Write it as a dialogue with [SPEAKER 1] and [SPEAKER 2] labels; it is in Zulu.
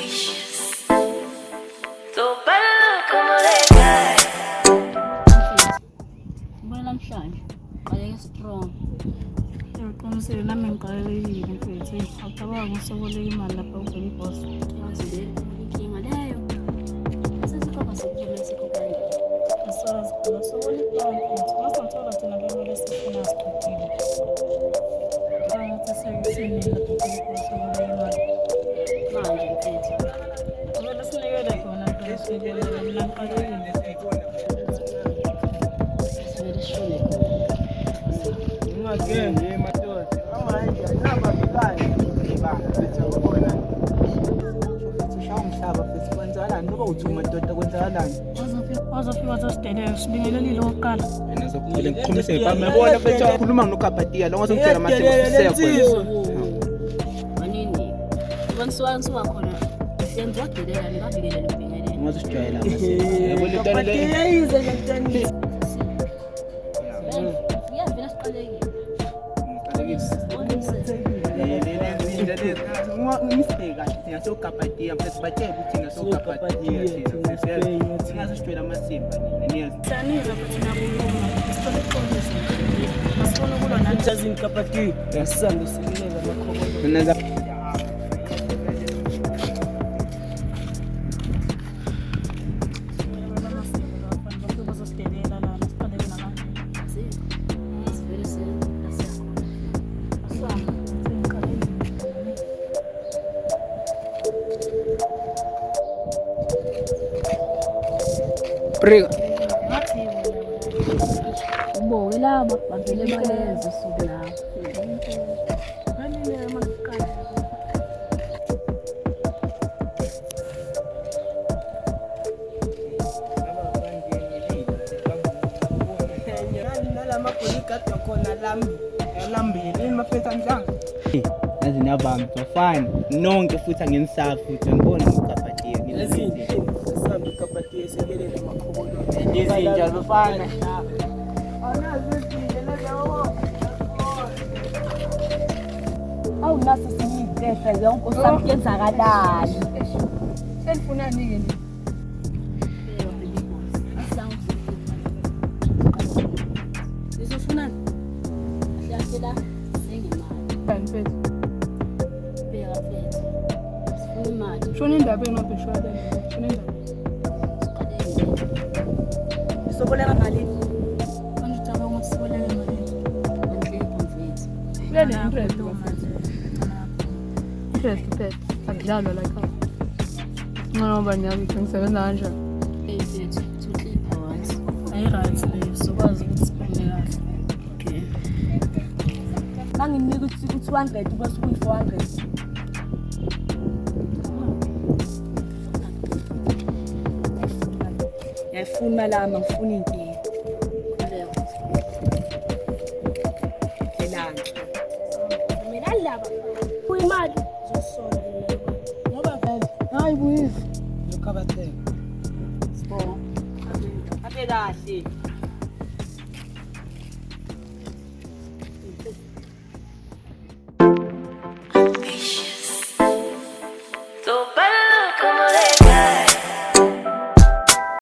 [SPEAKER 1] delicious. So bad como de cae.
[SPEAKER 2] Namhlanje ayeke strong uqinisele nami ngiqalekile mfethu awucabanga usoboleka imali lapha uvela iboss yazi le inkinga leyo sesikhokha sekuphela sekukanje asazi phela sobola ibhanki mfethu masathola thina ngemali esifuna siqedile ngathi sekusini lapha soboleka imali manje mfethu kumele sinikele khona phela sinikele mina ngiqalekile
[SPEAKER 3] Again, yeah, my daughter. I'm like, I'm not lying.
[SPEAKER 2] wazofika zosideleka sibingelelile okokuqala manini ubanisuka khona siyenza wadelela ningabingelele ubingelele
[SPEAKER 3] Prega.
[SPEAKER 2] Uboke laba bavele bayenza usuku lapho.
[SPEAKER 3] Nazinabami bafana nonke futhi angenisaphi futhi ngibona ngikapatiye izinja bafana
[SPEAKER 2] Awu naso sinidefeze yonke usaphi yenzakalani.
[SPEAKER 4] Senfunani ke ni?
[SPEAKER 2] Sizofunani? Hlasela sengemali.
[SPEAKER 4] Banifethu.
[SPEAKER 2] Bheka mfethu. Sifuna imali.
[SPEAKER 4] Shona indabeni obheshwa le. Shona indaba.
[SPEAKER 2] Sizoboleka malini? Manje ucabanga ukuthi siboleka malini? Ngeke mfethu.
[SPEAKER 4] Kuyale interest bafethu. Interest phela. Akudlalwa la ekhaya. Ngoba ngiyazi ngisebenza kanjani.
[SPEAKER 2] Mfethu, tuhlipha once. Ayi right leyo, sokwazi ukuthi sibone kahle. Okay.
[SPEAKER 4] Manginika ukuthi 200 bese kuyi 400.
[SPEAKER 2] Yayifuna lama ngifuna inkinga. Mina laba. Kuyimali zosola
[SPEAKER 4] Ngoba vele hayi buyisi.
[SPEAKER 3] Lokabathe.
[SPEAKER 2] Sibonga. Abe kahle.